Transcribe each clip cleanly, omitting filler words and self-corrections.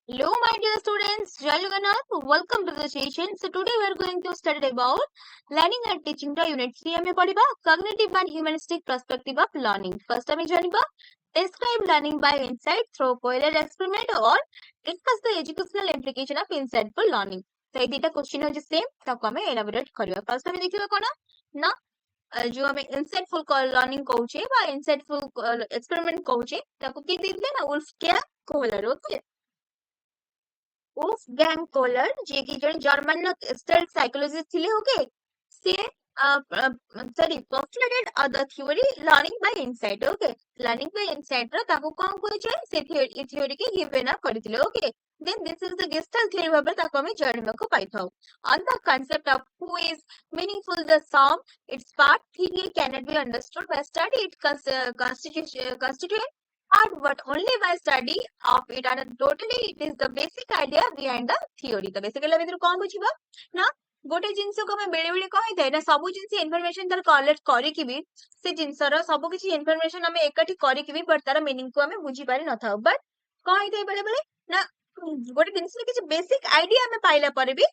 Hello, my dear students. Jai Jagannath. Welcome to the session. So today we are going to study about learning and teaching the unit 3 में पढ़िबा cognitive and humanistic perspective of learning. First ଆମେ ଜାଣିବା describe learning by insight through Koehler experiment or discuss the educational implication of insightful learning. तो ये दिटा question होची same ताको हमें elaborate करिया. First हमें देखिबा कोन ना जो हमें इनसाइटफुल लर्निंग कहूचे बा इनसाइटफुल एक्सपेरिमेंट कहूचे ताको की दिले ना wolf Kohler okay Wolfgang Kohler जे कि जन जर्मन स्टेट साइकोलॉजिस्ट थिले ओके से sorry postulated the theory learning by insight okay learning by insight रो ताको कोन कोइ छै से theory के गिवन करथिले okay then this is the gestalt theory भाबे ताको हमें जानिबा को पाइथौ on the concept of who is meaningful the sum its part theory cannot be understood by study it constitute hard but only by study of it and totally it is the basic idea behind the theory तो basically हम इधर कौन बुझिबा ना गोटे जिंस को हमें बेले बेले कहि थाए ना सब जिंस इन्फॉर्मेशन तार कलेक्ट करी कि भी से जिंस रो सब किछि इन्फॉर्मेशन हमें एकठी करी कि भी बट तार मीनिंग को हमें बुझी पारि न थाउ बट कहि थाए बेले बेले ना गोटे जिंस रे किछि बेसिक आइडिया हमें पाइला पर भी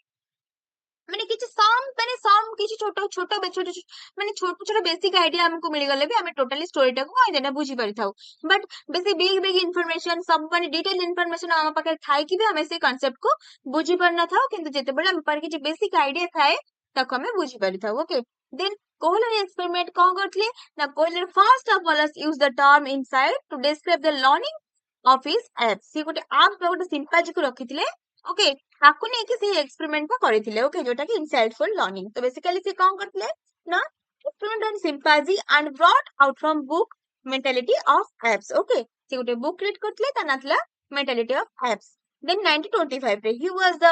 माने किछि सम किछि छोटो छोटो माने छोटो छोटो बेसिक आइडिया हमको मिल गले भी हमें टोटली स्टोरी टाको कहि देना बुझी पारि थाउ बट बेसी बिग बिग इन्फॉर्मेशन सब माने डिटेल इन्फॉर्मेशन हम पाखे थाई कि भी हमें से कांसेप्ट को बुझी पार न थाउ किंतु जेते बेले हम पर किछि बेसिक आइडिया थाए ताको हमें बुझी पारि थाउ ओके देन कोहलर एक्सपेरिमेंट कोन करथले ना Kohler first of all use the term insight to describe the learning of his ape सी गोटे ऐप पे गोटे सिंपैजी को रखिथिले ओके ताकू ने कि से एक्सपेरिमेंट को करिथिले ओके जोटा कि इनसाइटफुल लर्निंग तो बेसिकली से कोन करथिले ना experiment on chimpanzee and brought out from book mentality of apes okay से गोटे बुक रीड करथिले ता नाथला मेंटालिटी ऑफ एप्स then 1925 रे he was the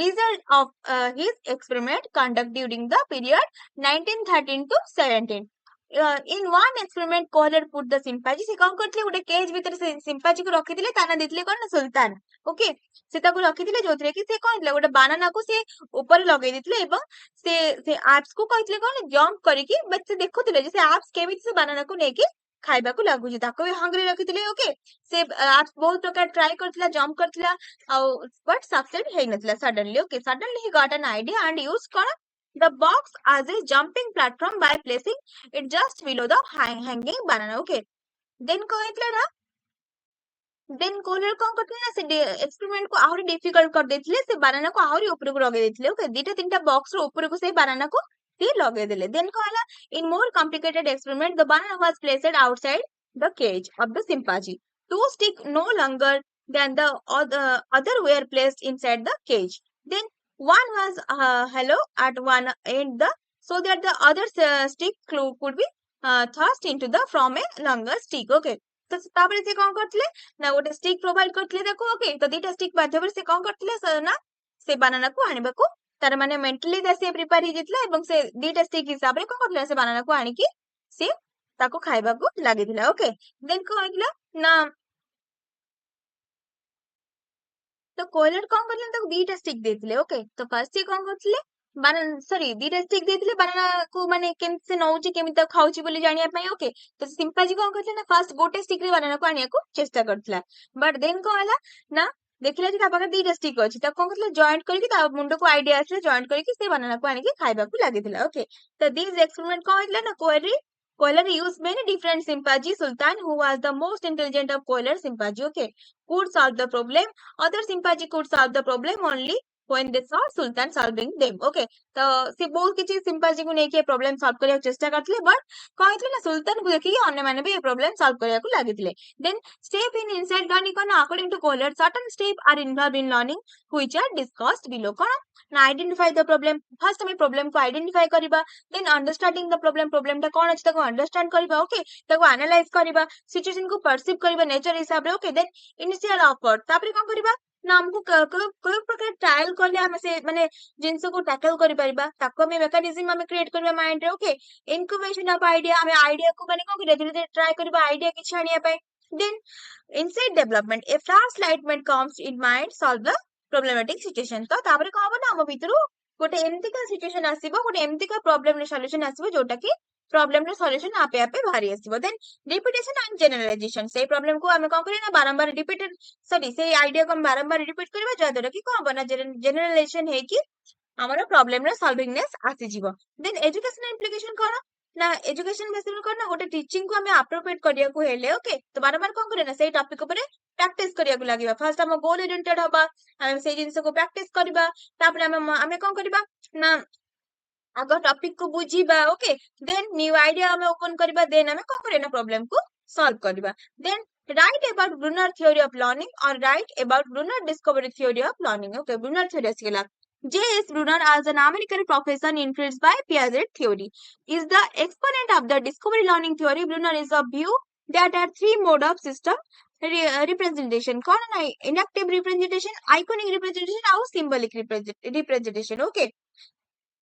result of his experiment conduct during the period 1913 to 17 in one experiment Kohler put the chimpanzee से कौन करथिले गोटे केज भीतर से chimpanzee को रखिथिले ताना दिथिले कोन सुल्तान ओके से ताको रखिथिले जोथरे कि से कहले गोटे बानाना को से ऊपर लगे दिथिले एवं से एप्स को कहथिले कोन जंप करिकि बट से देखुथिले जे से एप्स केमिति से बानाना को नेकी खाइबा को लागु ताको भी हंग्री रखिथिले ओके से एप्स बहुत प्रकार ट्राई करथिला जंप करथिला बट सक्सेस हे नथिला suddenly okay suddenly he got an idea and use कोन the box as a jumping platform by placing it just below the hanging banana okay then कहथिले ना then Kohler कोन करथिले ना से experiment को आहुरी difficult कर देथिले से बनाना को आहुरी ऊपर को लगे देथिले ओके दीटा तीनटा बॉक्स रो ऊपर को से बनाना को से लगे देले then कहला in more complicated experiment the banana was placed outside the cage of the chimpanzee two stick no longer than the other were placed inside the cage then one was hollow at one end the so that the other stick could be thrust into the from a longer stick okay तो तापर से कोन करथिले ना गोटे stick provide करथिले देखो okay तो दीटा स्टिक माध्यम से कोन करथिले ना से बनाना को आनिबा को तार माने मेंटली से प्रिपेयर ही जितला एवं से दीटा स्टिक हिसाब रे कोन करथिले से बनाना को आनी की से ताको खाइबा को लागिथिला ओके देन को होइला ना तो कोहलर कोन करले ताको दीटा स्टिक देथिले ओके तो फर्स्ट से कोन करथिले बनाना सॉरी दीटा स्टिक देथिले बनाना को माने केमति से नौची केमति खाउची बोली जानिया पई ओके तो सिंपैजी कोन करथिले ना फर्स्ट गोटे स्टिक रे बनाना को आनिया को चेष्टा करथिला बट देन को हला ना देखिला जे ता पाखे दीटा स्टिक अछि त कोन करथिले जॉइंट करके ता मुंडो को आईडिया आसले जॉइंट करके से बनाना को आनी के खाइबा को लागिथिला ओके तो दिस एक्सपेरिमेंट कोन होइला ना Kohler used many different chimpanzee. Sultan, who was the most intelligent of Kohler chimpanzee, okay, could solve the problem. Other chimpanzee could solve the problem only when they saw Sultan solving them. Okay, तो से बहुत किछि chimpanzee को नेके problem solve करिया चेष्टा करथिले but कहथिले ना सुल्तान को देखि अन्य माने भी ये प्रॉब्लम सॉल्व करिया को लागिथिले then step in insight learning कोन according to Kohler certain steps are involved in learning which are discussed below कोन ना आइडेंटिफाई द प्रॉब्लम फर्स्ट हमें प्रॉब्लम को आइडेंटिफाई करिबा देन अंडरस्टैंडिंग द प्रॉब्लम ता कोन अछि ताको अंडरस्टैंड करिबा ओके ताको एनालाइज करिबा सिचुएशन को परसीव करिबा नेचर हिसाब रे ओके देन इनिशियल ऑफर्ड तापरे कोन करिबा ना हमको कोई प्रकार ट्रायल करले हम से माने जिंस को टैकल करि परिबा ताको में मेकानिज्म हमें क्रिएट करबा माइंड रे ओके इनक्यूबेशन ऑफ आइडिया हमें आइडिया को माने को धीरे धीरे ट्राई करबा आइडिया किछ आनिया पाए then insight development a flash lightment comes in mind solve the problematic situation तो तापरे को हबो ना हम भितरु गोटे एमती का सिचुएशन आसीबो गोटे एमती का प्रॉब्लम रे सॉल्यूशन आसीबो जोटा कि प्रॉब्लम रो सॉल्यूशन आपे आपे बाहरी आसीबो देन रिपीटेशन एंड जनरलाइजेशन से प्रॉब्लम को हमें कोन करिना बारंबार रिपीटेड सॉरी से आइडिया को हम बारंबार रिपीट करबा जा द्वारा कि कोन बना जनरलाइजेशन है कि हमारा प्रॉब्लम रो सॉल्विंगनेस आसी जीवो देन एजुकेशन इम्प्लिकेशन कोन ना एजुकेशन बेस में कोन ना गोटे टीचिंग को हमें अप्रोप्रिएट करिया को हेले ओके तो बारंबार कोन करे ना सेही टॉपिक ऊपर प्रैक्टिस करिया को लागिबा फर्स्ट हम गोल ओरिएंटेड होबा हम सेही जिंस को प्रैक्टिस करबा तापर हमें कोन करबा ना आग टॉपिक को बुझीबा ओके देन न्यू आइडिया हमें ओपन करबा देन हमें कोन करे ना प्रॉब्लम को सॉल्व करबा then write about Brunner theory of learning or write about Brunner discovery theory of learning okay Brunner theory asila J.S. Brunner as an American professor influenced by Piaget theory is the exponent of the discovery learning theory Brunner is of view that are three mode of system representation कौन ना inactive representation iconic representation और symbolic representation okay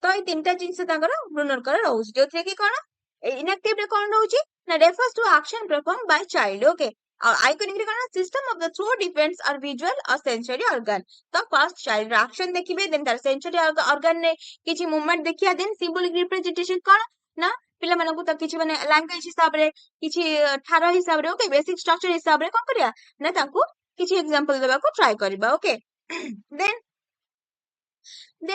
तो ये तीनटा जिनस तांकर Bruner कर रहउछ जोथरे कि कोन inactive रे कोन रहउछि ना refers to action perform by child okay iconic रे कोन system of the throw depends और विजुअल और सेंसरी ऑर्गन तो फर्स्ट चाइल्ड एक्शन देखिबे देन तार सेंसरी ऑर्गन ने किछि मूवमेंट देखिया देन सिंबॉलिक रिप्रेजेंटेशन कोन ना पिला मानकु त किछि माने लैंग्वेज हिसाब रे किछि ठार हिसाब रे ओके बेसिक स्ट्रक्चर हिसाब रे कोन करिया ना तांकु किछि एग्जांपल देबा को ट्राई करबा ओके देन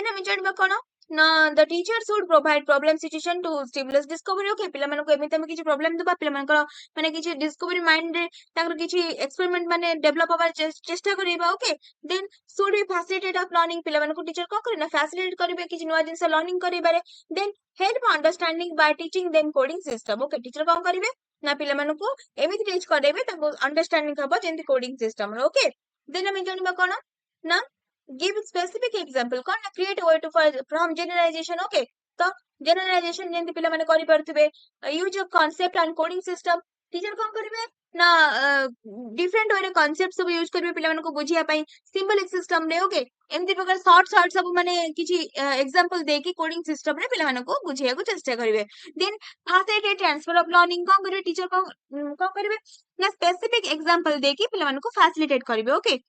हम जानबा कोन ना the teacher should provide problem situation to stimulus discovery okay पिला मानको एमिते हम किछि प्रॉब्लम देबा पिला मानकर माने किछि डिस्कवरी माइंड रे ताकर किछि एक्सपेरिमेंट माने डेवलप होबार चेष्टा करिबा okay then should be facilitate of learning पिला मानको टीचर को करे ना फैसिलिटेट करिबे किछि नवा जिंस लर्निंग करिबारे then help understanding by teaching them coding system okay teacher को करिबे ना पिला मानको एमिति टीच करेबे ताको अंडरस्टैंडिंग हबो जेंति कोडिंग सिस्टम रो ओके देन हम जानबा कोन ना give specific example कौन ना create a way to from generalization okay तो generalization जेंति पिला माने करि परथिबे use of concept and coding system teacher कोन करिवे ना डिफरेंट वे रे कांसेप्ट सब यूज करिवे पिला मानको बुझिया पई सिंबलिक सिस्टम रे ओके एमति प्रकार शॉर्ट सब माने किछि एग्जांपल देकी कोडिंग सिस्टम रे पिला मानको बुझिया को चेष्टा करिवे then facilitate transfer of learning कोन करिवे टीचर कोन करिवे ना स्पेसिफिक एग्जांपल देकी पिला मानको फैसिलिटेट करिवे okay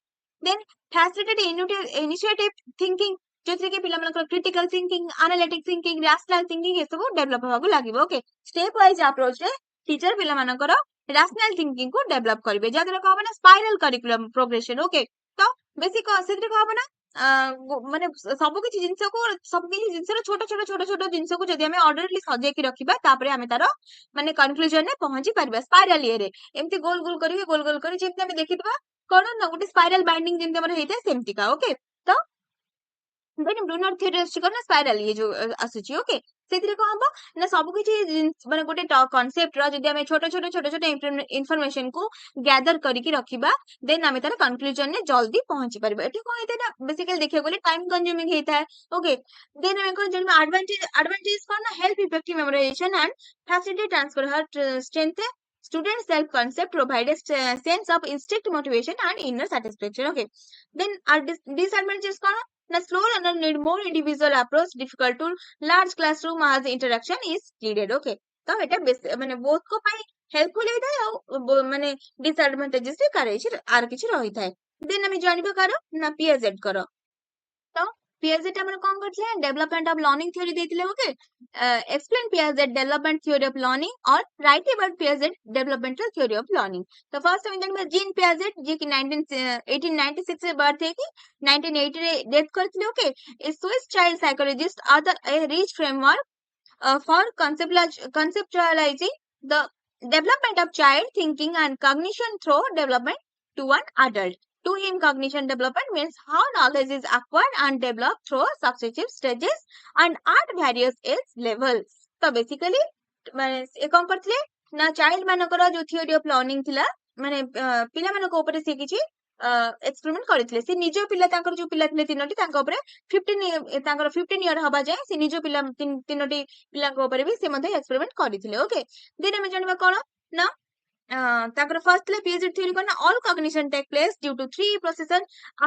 then facilitate initiative thinking जोथि के पिला मानकर critical thinking analytic thinking rational thinking ये सब डेवलप होबा लागिबो ओके स्टेप वाइज अप्रोच रे टीचर पिला मानकर रैशनल थिंकिंग को डेवलप करबे जादरा कहबा ना स्पाइरल करिकुलम प्रोग्रेशन ओके तो बेसिक सेतिर कहबा ना माने सब किछि जिंस रो छोट जिंस को जदि हमें ऑर्डरली सजे के रखिबा तापरे हमें तारो माने कंक्लूजन ने पहुंची परबा स्पाइरल ये रे एमति गोल गोल करी जेमति हमें देखितबा कोन ना गोटे स्पाइरल बाइंडिंग जेमति हमर हेते सेमति का ओके तो देन ब्रुनर थ्योरी अछि कोन स्पाइरल ये जो आसुची ओके सेतिरे को हबो ना सब किछि माने गोटे कांसेप्ट रो जदि हमें छोट इंफॉर्मेशन को गैदर करी की रखिबा देन हमें तार कंक्लूजन ने जल्दी पहुंची परबे एठी को हेते ना बेसिकली देखियो बोले टाइम कंज्यूमिंग हेता है ओके देन हमें को जन एडवांटेज कोन ना help effective memorisation and facility transfer her strength students self concept provide a sense of instinct motivation and inner satisfaction okay then our disadvantages kono na slow learner need more individual approach difficult to large classroom as interaction is needed okay तो एटा माने बहुत को पाई helpful हेता है माने disadvantages रे करे छि आर किछि रहि थाए देन हम जानिबो करो ना पीएजेड करो तो पीएजेड हमर कोन करथले डेवलपमेंट ऑफ लर्निंग थ्योरी देथिले okay explain Piaget development theory of learning or write about Piaget developmental theory of learning तो फर्स्ट हम जानबा जीन पियाजेट जे कि 1896 रे बर्थ है कि 1980 रे डेथ करथिले okay a Swiss child psychologist are the rich framework for conceptualizing the development of child thinking and cognition through development to an adult. To him, cognition development means how knowledge is acquired and developed through successive stages and at various age levels. तो basically माने ए कोन करथले ना child मानकर जो theory of learning थिला माने पिला मानको ऊपर से किछि एक्सपेरिमेंट करथिले से निजो पिला तांकर जो पिला थिले तीनोटी तांका ऊपर 15 ईयर हबा जाय से निजो पिला तीनोटी पिला को ऊपर भी से मध्ये एक्सपेरिमेंट करथिले ओके देन हम जानबा कोन ना ताकर फर्स्ट ले पीएजेड थ्योरी कोन all cognition take place due to three process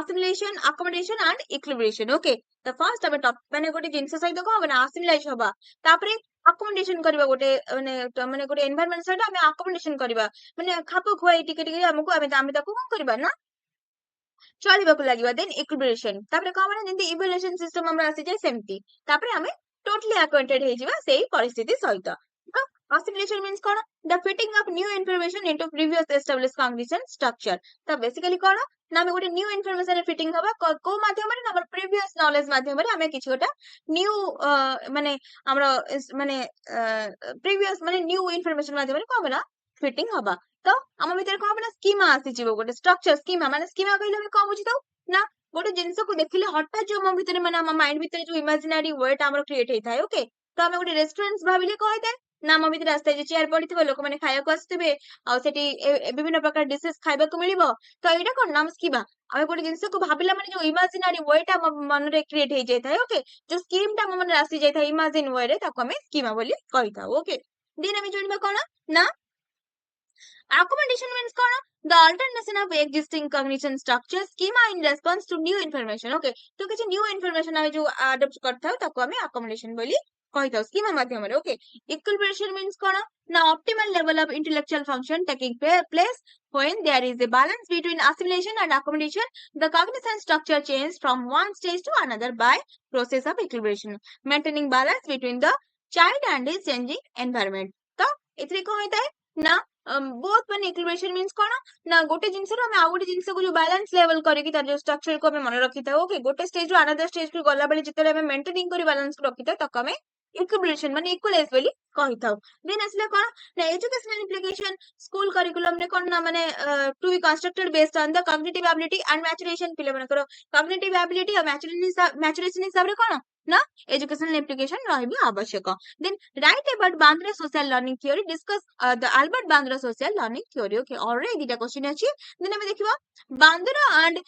assimilation accommodation and equilibration okay तो फर्स्ट हम टॉप माने गोटे जिंस सहित को हबना असिमिलेट होबा तापरे अकोमोडेशन करबा गोटे माने गोटे एनवायरनमेंट सहित हम अकोमोडेशन करबा माने खाप खुआई टिके हमको हम ताको कोन करबा ना चलिबाकु लागिबा देन इक्विलिब्रेशन तापरे कहबा जेंति इवैल्यूएशन सिस्टम हमरा आसी जाय सेमति तापरे हमें टोटली अक्वाइंटेड हे जिबा सेही परिस्थिति सहित Assimilation means कौन the fitting of new information into previous established cognition structure तो basically कौन ना हमें गोटे new information fitting हवा को माध्यम रे हमर previous knowledge माध्यम रे हमें किछि गोटा new माने हमरो माने previous माने new information माध्यम रे को हबना fitting हवा तो हम भीतर को हबना schema आसी जीवो गोटे structure schema माने schema कहले हमें को बुझितो ना गोटे जिंस को देखिले हटात जो हम भीतर माने हम माइंड भीतर जो imaginary world हमरो क्रिएट हेइ थाए ओके तो हमें गोटे रेस्टोरेंट्स भाबिले कहते ना हम भीतर आस्ते जे चेयर पड़िथिबो लोक माने खाया को आस्थिबे आ सेठी विभिन्न प्रकार डिशेस खाइबा को मिलिबो तो एटा कोन नाम स्कीमा हमें गोटे जिंस को भाबिला माने जो इमेजिनरी वर्ड हम मन रे क्रिएट हेइ जाय थाए ओके जो स्कीम टा मन रे आसी जाय थाए इमेजिन वर्ड रे ताको हमें स्कीमा बोली कहिता ओके देन हमें जोनबा कोन ना accommodation means कौन the alternation of existing cognition structure schema in response to new information okay तो किसी new information हमें जो adopt करता है ताको हमें accommodation बोली कहता है schema माध्यम रे okay equilibration means कौन ना optimal level of intellectual function taking place when there is a balance between assimilation and accommodation the cognition structure changes from one stage to another by process of equilibration maintaining balance between the child and his changing environment तो इतने को होता है ना both माने equilibration means कोन ना गोटे जिंस रो हमें आ गोटे जिंस को जो बैलेंस लेवल करे कि तार जो स्ट्रक्चर को हमें मन रखिता ओके गोटे स्टेज रो अनदर स्टेज को गला बेले जितले हमें मेंटेनिंग करी बैलेंस को रखिता तक हमें इक्विलिब्रेशन माने इक्वलाइज बोली कहिताउ देन असले कोन ना एजुकेशनल इंप्लिकेशन स्कूल करिकुलम ने कोन ना माने to be constructed based on the cognitive ability and maturation पिले मन करो कॉग्निटिव एबिलिटी और मैच्योरेशन हिसाब रे कोन ना एजुकेशनल इंप्लिकेशन रहबा आवश्यक then write about Bandura social learning theory discuss the Albert Bandura social learning theory okay already दिटा क्वेश्चन अछि देन हम देखिबा Bandura and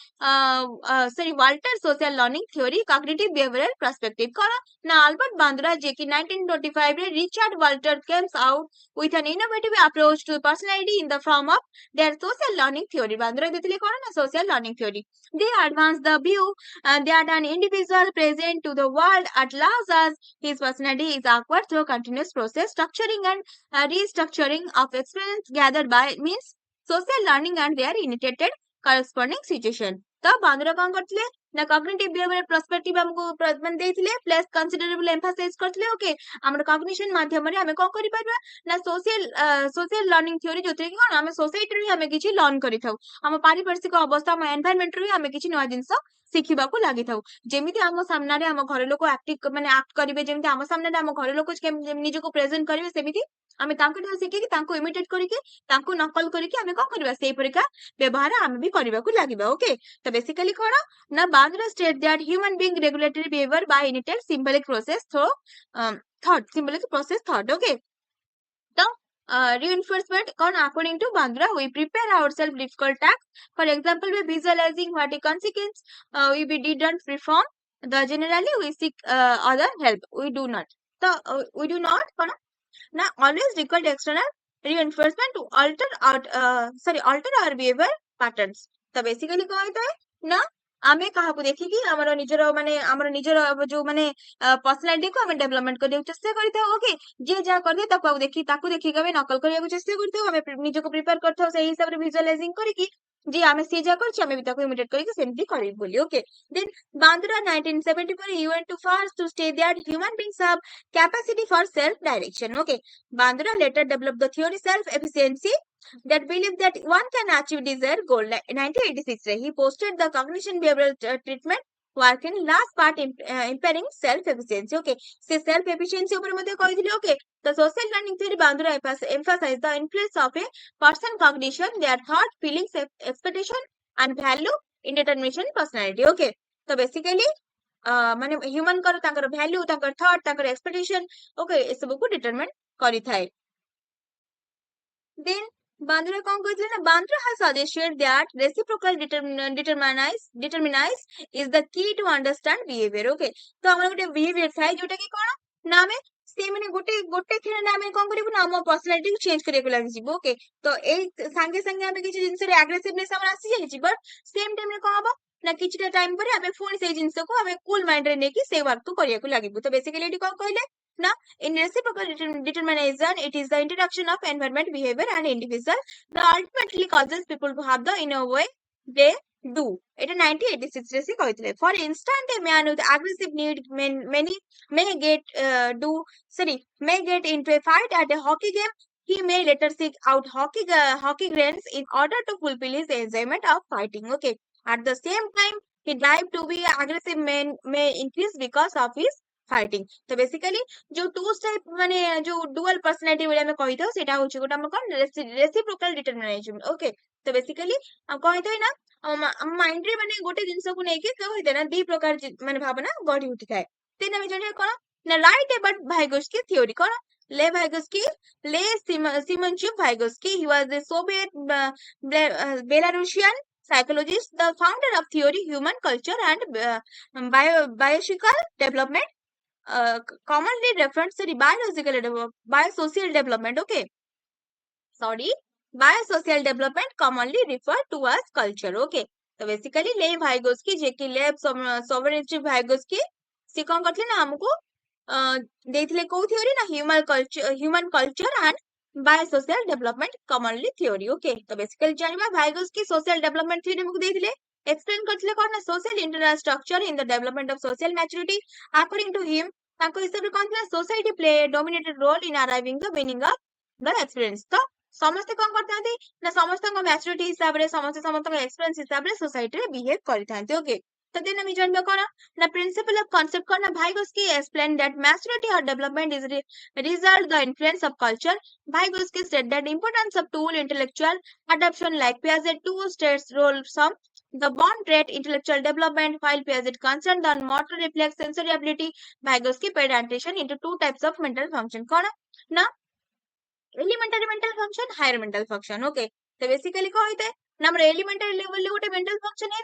sorry Walter social learning theory cognitive behavioural perspective कोन ना अल्बर्ट बांद्रा जे कि 1925 रे Richard Walter came out with an innovative approach to personality in the form of their social learning theory Bandura देथिले कोन ना social learning theory they advance the view that an individual present to the world at large as his personality is acquired through continuous process structuring and restructuring of experience gathered by means social learning and their initiated corresponding situation तो बांद्रा कोन करथिले ना cognitive behaviour perspective हमको प्रदान देथिले plus considerable emphasise करथिले okay हमर cognition माध्यम रे हमें को करि परबा ना सोशल लर्निंग थ्योरी जोते कि कोन हमें सोसाइटी रे हमें किछि लर्न करि थाउ हम पारिपार्श्विक अवस्था हम एनवायरनमेंट रे हमें किछि नया जिंस शिखिबा को लागि थाउ जेमिति हम सामना रे हम घर लोक एक्टिव माने एक्ट करिवे जेमिति हम सामना रे हम घर लोक निज को प्रेजेंट करिवे सेमिति हमें तांको ठार शिखि कि तांको इमिटेट करिके तांको नकल करिके हमें को करबा सेही परिका व्यवहार हमें भी करबा को लागिबा ओके तो बेसिकली कोन ना Bandura state that human being regulatory behaviour by initiated symbolic process through thought symbolic process thought okay तो reinforcement कौन according to Bandra we prepare ourselves difficult tasks for example we visualizing what a consequence we didn't perform the generally we seek other help we do not so we do not कौन ना always record external reinforcement to alter our behavior patterns तो basically कौन होता है ना आमे कहा को देखि कि हमरो निजरो माने हमरो निजरो जो माने पर्सनालिटी को हमें डेवलपमेंट करदियो चेष्टा करथौ ओके जे जा करदे ताको देखि के हमें नकल करिया को चेष्टा करथौ हमें निज को प्रिपेयर करथौ सही हिसाब रे विजुअलाइजिंग करी कि जी हमें से जा करछि हमें भी ताको इमिटेट करी कि सेमती करी बोली okay then Bandura 1974 he went to first to stay that human beings have capacity for self direction okay Bandra later developed the theory self efficiency that believe that one can achieve desired goal. 1986 he posted the cognition behavioral treatment work in last part impairing self efficiency okay से self efficiency ऊपर मध्ये कहिथिले okay the social learning theory Bandura emphasize the influence of a person cognition their thought feelings expectation and value in determination personality okay तो basically माने human कर ताकर value ताकर thought ताकर expectation okay ए सब को determine करि थाए then Bandra कौन कहथिले ना Bandra has suggested that reciprocal determinize is the key to understand behavior okay तो हमर गोटे बिहेवियर थाए जोटा कि कोन ना हमें से माने गोटे खेल ना हमें कोन करिबो ना हम पर्सनालिटी को चेंज करे को लागि जिवो ओके तो ए संगे संगे हमें किछि जिंस रे एग्रेसिवनेस हमर आसी जाई छि बट सेम टाइम रे कोन हबो ना किछटा टाइम पर हमें फोन से जिंस को हमें कूल माइंड रे नेकी से वर्क को करिया को लागिबो तो बेसिकली एटी कोन कहले ना in reciprocal determination it is the interaction of environment behavior and individual that ultimately causes people to have the inner way they do এটা 1986 ରେ ସେ କହିଥିଲେ for instant a man with aggressive need may get do sorry may get into a fight at a hockey game. He may later seek out hockey grounds in order to fulfill his enjoyment of fighting. Okay, at the same time he drive to be aggressive may increase because of his fighting. तो basically जो to type माने जो dual personality बोले हमें कहि दो सेटा होची गोटा हम कोन रेसिप्रोकल डिटरमिनेशन. ओके, तो बेसिकली कहि दो ना ଆମ ମାଇଣ୍ଡରେ ମାନେ ଗୋଟେ ଜିନିଷକୁ ନେଇକି କହିଥାଏ ନା ଦି ପ୍ରକାର ମାନେ ଭାବନା ଗଢି ଉଠିଥାଏ. ତେଣୁ ଆମେ ଜାଣିବା କଣ ନା ରାଇଟ୍ ଏବାଉଟ୍ ଭାଇଗୋସ୍କି ଥିଓରି କଣ ଲେ ଭାଇଗୋସ୍କି ଲେ Semyonovich Vygotsky he was the Soviet Belarusian psychologist, the founder of theory human culture and biological development, commonly referred to biosocial development. Okay, sorry, biosocial development commonly referred to as culture. Okay, तो basically ले भाइगोस्की जे कि ले sovereignty भाइगोस्की से कौन करथले ना हमको देथिले को theory ना human culture and biosocial development commonly theory. Okay, तो बेसिकली जानबा भाइगोस्की सोशल डेवलपमेंट थ्योरी हमको देथिले एक्सप्लेन करथिले कोन ना social internal structure in the development of social maturity. According to him ताको हिसाब रे कोन society play a dominated role in arriving the meaning of the experience. तो ସମସ୍ତେ କଣ କରିଥାନ୍ତି ନା ସମସ୍ତଙ୍କ ମ୍ୟାଚୁରିଟି ହିସାବରେ ସମସ୍ତଙ୍କ ଏକ୍ସପିରିଏନ୍ସ ହିସାବରେ ସୋସାଇଟିରେ ବିହେଭ କରିଥାନ୍ତି. ଓକେ, ତ ଦେନ୍ ଆମେ ଜାଣିବା କଣ ନା ପ୍ରିନ୍ସିପଲ ଅଫ କନସେପ୍ଟ କଣ ନା ଭାଇଗୋସ୍କି explain that maturity or development is result the influence of culture. Vygotsky said that importance of tool intellectual adoption like Piaget two states role some the bond trait intellectual development while Piaget concerned on motor reflex sensory ability. Vygotsky paid attention into two types of mental function कौन ना elementary mental function higher mental function. Okay, तो basically कौन होता है ना हमर elementary level ले गोटे मेंटल फंक्शन है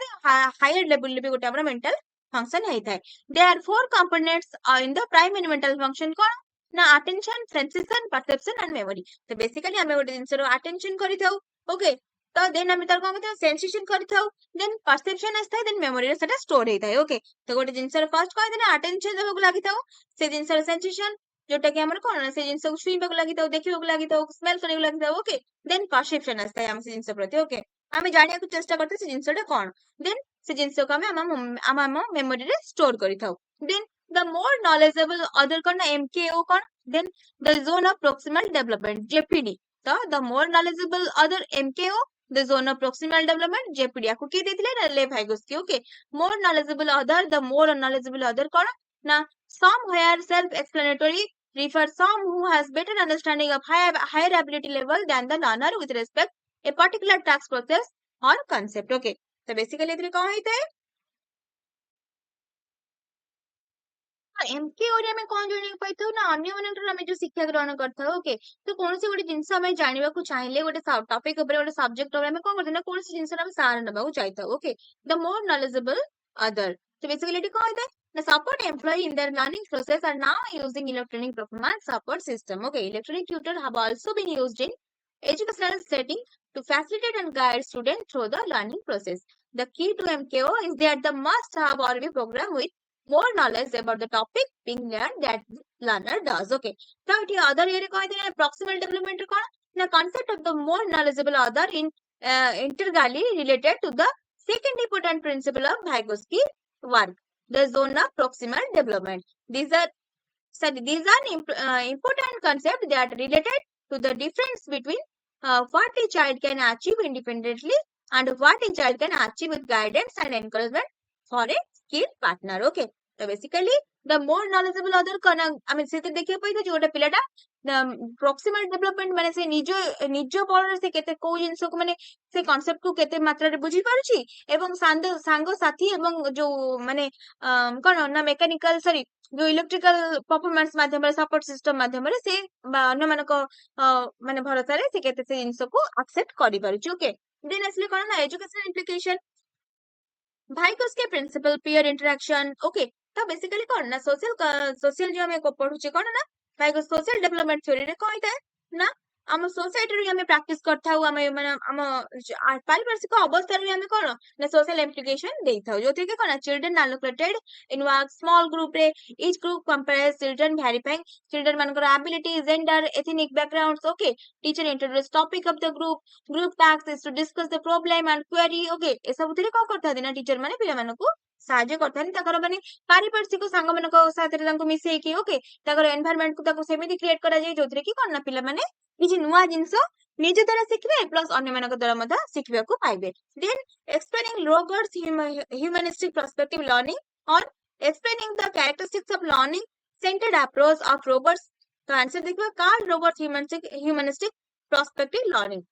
हायर लेवल ले भी गोटे हमर मेंटल फंक्शन है थाए. They are four components in the primary mental function कौन ना attention sensation perception and memory. तो बेसिकली हम गोटे जिंस रो अटेंशन करि थाउ. ओके, तो देन हम तार कोन कहते सेंसेशन करि थाउ देन परसेप्शन आस्ता देन मेमोरी रे सेटा स्टोर हे थाए. ओके, तो गोटे जिंस रो फर्स्ट कहते ना अटेंशन देबो लागि थाउ से जिंस रो सेंसेशन जोटा कि हमर कोन से जिंस को छुईबा लागि थाउ देखिबा लागि थाउ स्मेल करबा लागि थाउ. ओके, देन परसेप्शन आस्ता है हम से जिंस प्रति. ओके, हमें जानिया को चेष्टा करते से जिंसटा कोन देन से जिंस को हम मेमोरी रे स्टोर करि थाउ. Then the more knowledgeable other कोन MKO कोन देन the zone of proximal development JPD. तो the more knowledgeable other MKO the zone of proximal development JPD आपको की देथिले ना ले Vygotsky. Okay, more knowledgeable other the more knowledgeable other कोन ना some where self explanatory refer some who has better understanding of higher ability level than the learner with respect a particular task process or concept. Okay, तो basically एथरे कौन होइते MK ओरिया में कौन जानि पाइथौ ना अन्य मानकर हमें जो शिक्षा ग्रहण करथौ. ओके, तो कोनसी गोटे जिंस हमें जानिबा को चाहिले गोटे टॉपिक ऊपर गोटे सब्जेक्ट ऊपर हमें कोन करथौ ना कोनसी जिंस हम सार नबा को चाहथौ. Okay, the more knowledgeable other. तो बेसिकली एटी कौन होइते the support employee in their learning process are now using electronic performance support system. Okay, electronic tutor have also been used in educational setting to facilitate and guide students through the learning process. The key to MKO is that the must have or be program with more knowledge about the topic being learned that the learner does. Okay, so it other area कहते हैं proximal development कौन the concept of the more knowledgeable other in integrally related to the second important principle of Vygotsky work, the zone of proximal development. These are important concepts that are related to the difference between what a child can achieve independently and what a child can achieve with guidance and encouragement for a skilled partner. Okay, तो basically the more knowledgeable other कौन आम से देखिए पाई जो गोटे पिलाटा proximal development माने से निज बल से केते को जिंस को माने से कांसेप्ट को केते मात्रा रे बुझी पारुची एवं सांग साथी एवं जो माने कोन ना मेकानिकल सॉरी जो इलेक्ट्रिकल परफॉर्मेंस माध्यम सपोर्ट सिस्टम माध्यम से अन्य मानक माने भरोसा रे से केते से जिंस को एक्सेप्ट करि पारुची. ओके, देन असले कोन ना educational implication Vygotsky principle peer interaction. Okay, तो बेसिकली कौन ना सोशल जो हमें को पढुचे कौन ना भाइगोस सोशल डेवलपमेंट थ्योरी रे कौन है ना आम सोसाइटी आम प्राक्टिस करथाउ आम माने आम पारिपार्श्विक अवस्था आम कौन ना सोशल एप्लिकेशन दे था जो कि कौन children allocated in work small group रे each group compare children verifying children मानकर ability gender ethnic backgrounds okay teacher introduce topic of the group task is to discuss the problem and query okay ए सब थरे कौन करता ना teacher माने पिला मानकू साहाଯ୍य करथानी ताकर माने पारिपार्श्विक सांग मानक साथ रे तांको मिसेकी ओके ताकर एनवायरनमेंट को ताको सेमिति क्रिएट करा जाय जोथरे कि कोन ना पिला माने किछि नुवा जिंस निज द्वारा शिखबे प्लस अन्य मानक द्वारा मधा शिखबेकु पाइबे then explaining Rogers humanistic perspective learning और explaining the characteristics of learning centred approach of Rogers तो आंसर देखबे Carl Rogers humanistic perspective learning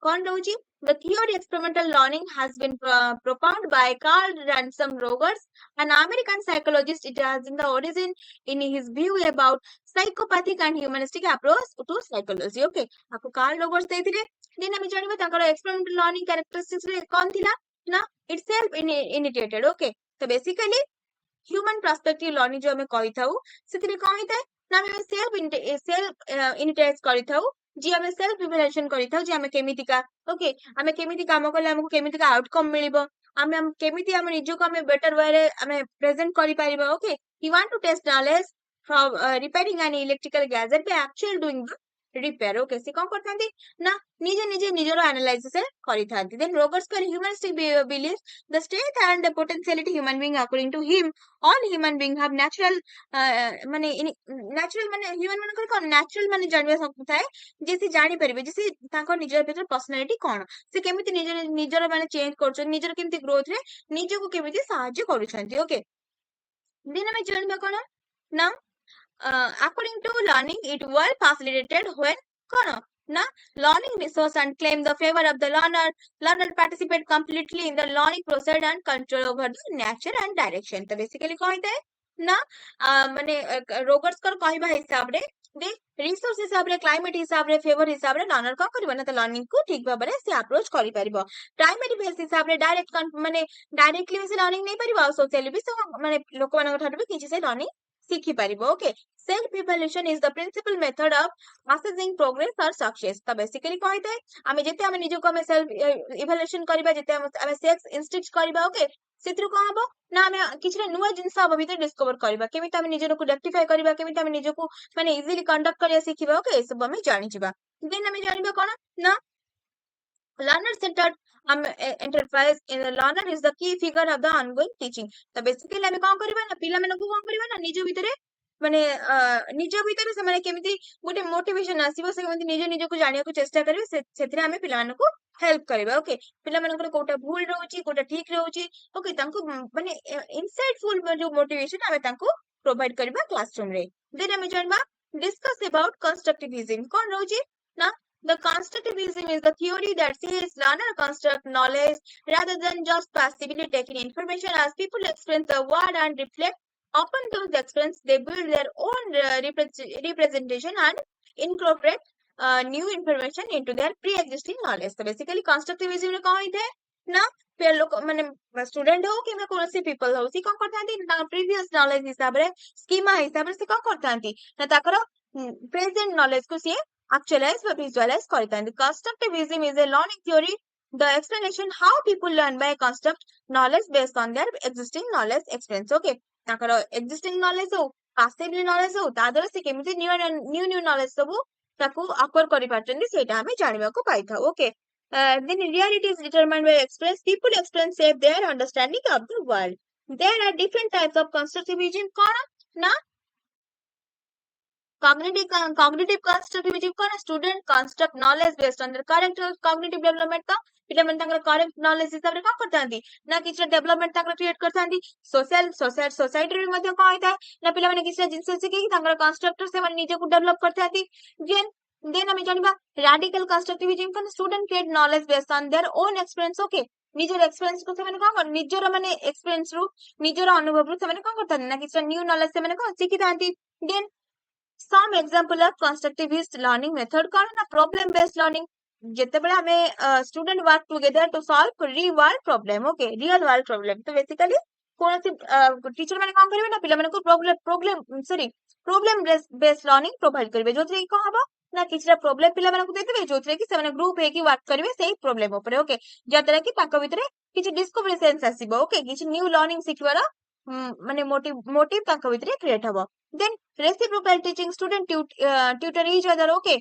कौन रहउची the theory experimental learning has been propounded by Carl Ransom Rogers, an American psychologist. It has in the origin in his view about psychopathic and humanistic approach to psychology. Okay, आपको Carl Rogers देथिले then हम जानिबा ताकर experimental learning characteristics रे कोन थिला ना it's self initiated. Okay, तो basically human perspective learning जो हमें कहि थाउ सेथिरे कोन हिताय ना हमें self initiate करि थाउ जी हमें सेल्फ इवैल्यूएशन करिथाउ जी हमें केमितिका ओके हमें केमिति काम कले हमको केमितिका आउटकम मिलिबो हम केमिति हम निजो को हमें बेटर वे रे हमें प्रेजेंट करि पारिबो okay you want to test knowledge from repairing an electrical gadget by actually doing the repair okay से कोन करथांती ना निजे निजे निजरो एनालाइसिस करिथांती देन रोगर्स कर humanistic belief the strength and the potentiality human being according to him all human being have natural माने ह्यूमन मानकर कोन नेचुरल माने जानबे थाए जे से जानि परिबे जे से ताको निजर भीतर पर्सनालिटी कोन से केमिति निजर माने चेंज करछन निजर केमिति ग्रोथ रे निजको केमिति सहाय्य करूछंती ओके दिन में जानबे कोन ना according to learning it well facilitated when kono na learning resource and claim the favor of the learner participate completely in the learning process and control over the nature and direction तो basically कह दे ना माने Rogers कर कहबा हिसाब रे दे resource हिसाब रे क्लाइमेट हिसाब रे फेवर हिसाब रे लर्नर का करबो ना तो लर्निंग को ठीक भाबरे से अप्रोच करि परिबो प्राइमरी बेस हिसाब रे डायरेक्ट माने डायरेक्टली से लर्निंग नहीं परिबो सोशली भी माने लोक मानक ठाडु भी किछि से लर्निंग सीखी परिबो okay self evaluation is the principal method of assessing progress और सक्सेस तो बेसिकली कहते आमे जेते आमे निजको आमे सेल्फ इवैल्यूएशन करबा जेते आमे सेक्स इंस्टिक्ट करबा ओके सेत्रु को हबो ना आमे किछरे नुवा जिंस अब भीतर डिस्कवर करबा केमिति आमे निजरो को रेक्टिफाई करबा केमिति आमे निजको माने इजीली कंडक्ट करिया सिखिबा ओके सब आमे जानि जिबा देन आमे जानिबा कोन ना learner centered enterprise in the learner is the key figure of the ongoing teaching तो बेसिकली आमे कोन करबा ना पिला माने को कोन करबा ना निजो भीतरे माने निज भीतर से माने केमिति गोटे मोटिवेशन आसीबो से केमिति निज को जानिया को चेष्टा करबे सेथिरे आमे पिला माने को हेल्प करबा ओके पिला माने कोटा भूल रहउची कोटा ठीक रहउची ओके तांको माने इनसाइटफुल जो मोटिवेशन आमे तांको प्रोवाइड करबा क्लासरूम रे देन आमे जानबा डिस्कस अबाउट कंस्ट्रक्टिविज्म कोन रहउची ना The constructivism is the theory that says learner construct knowledge rather than just passively taking information as people experience the world and reflect upon those experiences. They build their own representation and incorporate new information into their pre-existing knowledge. So basically constructivism में कौन है ना फिर लोग माने student हो कि मैं कौन से पीपल हो सी कौन करता थी ना प्रीवियस नॉलेज हिसाब रे स्कीमा हिसाब से कौन करता थी ना ताकरो प्रेजेंट नॉलेज को सी actualize or visualize करितांती constructivism is a learning theory the explanation how people learn by construct knowledge based on their existing knowledge experience okay Takar existing knowledge हो passively knowledge हो तादर से केमिति new knowledge सब ताको acquire करि पाचंदी सेटा हमें जानिबा को पाइथा okay then reality is determined by experience people experience shape their understanding of the world there are different types of constructivism कोन ना cognitive constructivism cone student construct knowledge based on their current cognitive development का पिला मन तांकर correct knowledge हिसाब रे का करतांती ना किछ डेवलपमेंट तांकर क्रिएट करतांती सोसाइटी रे मध्ये का होता ना पिला मन किछ जिंस से कि तांकर कंस्ट्रक्टर से मन निजे को डेवलप करतांती देन हमें जानिबा रैडिकल कंस्ट्रक्टिविज्म कोन student create knowledge based on their own experience okay निजर एक्सपीरियंस को से माने का निजर माने एक्सपीरियंस रु निजर अनुभव रु से माने का करतांती ना किछ न्यू नॉलेज से माने का सिखितांती then some example of constructivist learning method कौन ना problem based learning जिते बड़े हमें student work together to solve real world problem okay real world problem तो basically कौन सी टीचर माने कौन करिवे ना पिला माने को problem based learning provide करिवे जो थ्री कौन हबो ना किछिटा प्रोब्लेम पिला मानकु देथिबे जोथरे कि सेमाने ग्रुप हे कि वर्क करिवे सेही प्रोब्लेम ऊपर ओके जतरा कि ताको भितरे किछि डिस्कवरी सेंस आसीबो ओके किछि न्यू लर्निंग सिखबार माने मोटिव ताको भितरे क्रिएट हबो then reciprocal teaching student tutor each other okay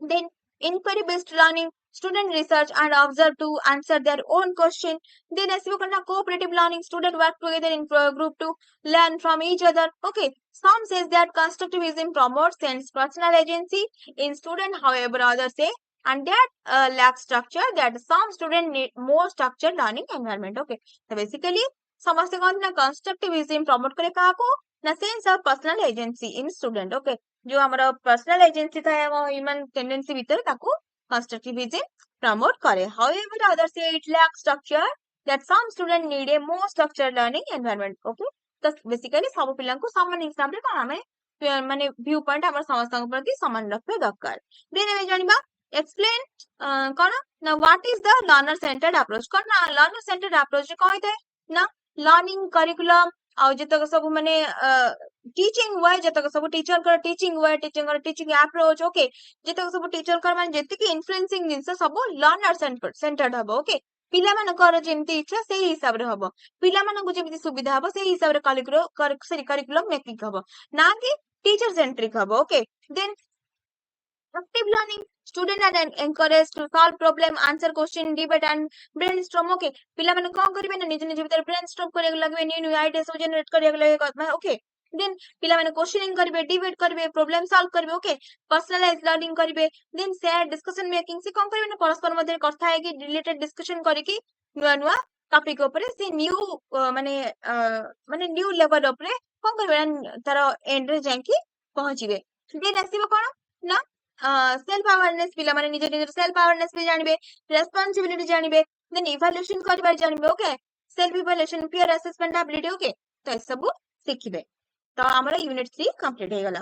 then inquiry based learning student research and observe to answer their own question then asibo karna cooperative learning student work together in group to learn from each other okay some says that constructivism promotes sense personal agency in student however others say and that lack structure that some student need more structured learning environment okay so basically ସମସ୍ତେ କହନ୍ତି ନା constructivism promote करे କାହାକୁ ନା sense of personal agency in student okay जो हमारा personal agency था human tendency भीतर ताको कंस्ट्रक्टिविज्म प्रमोट करे however other side it lack structure that some student need a more structured learning environment okay तो बेसिकली सब पिला को समान हिसाब रे कोन हमें माने व्यू पॉइंट हमर समस्त प्रति समान रखबे दरकार देन हमें जानिबा एक्सप्लेन कोन ना what is the learner centred approach कोन ना लर्नर सेंटर्ड अप्रोच रे कहै थे ना लर्निंग करिकुलम आ जतक सब माने टीचिंग वे जतक सब टीचर कर टीचिंग वे टीचिंग अप्रोच ओके जतक सब टीचर कर माने जति कि इन्फ्लुएंसिंग जिंस सब लर्नर सेंटर्ड हबो ओके पिला मानकर जेमती इच्छा सेही हिसाब रे हबो पिला मानकु जेमती सुविधा हबो सेही हिसाब रे करिकुलम मेकिंग हबो ना कि टीचर सेंट्रिक हबो okay then active learning student are encouraged to solve problem answer question debate and brainstorm okay पिला माने कोन करिवे ना निज निज भीतर ब्रेनस्टॉर्म करे लागबे न्यू न्यू आइडिया सब जनरेट करे लागबे ओके देन पिला माने क्वेश्चनिंग करिवे डिबेट करिवे प्रॉब्लम सॉल्व करिवे ओके पर्सनलाइज लर्निंग करिवे देन शेयर डिस्कशन मेकिंग से कोन करिवे ना परस्पर मध्ये कथा है कि रिलेटेड डिस्कशन करे कि नुवा नुवा टॉपिक ऊपर से न्यू माने न्यू लेवल ऊपर कोन करिवे तार एंड रे जांकी पहुंचीबे देन आसीबो कोन ना सेल्फ अवेयरनेस पिला माने निज निज सेल्फ अवेयरनेस भी जानिबे रेस्पोंसिबिलिटी जानिबे देन इवैल्यूएशन करबा जानिबे okay self evaluation peer assessment ability okay तो सब सिखिबे तो हमरा यूनिट 3 कंप्लीट हे गला।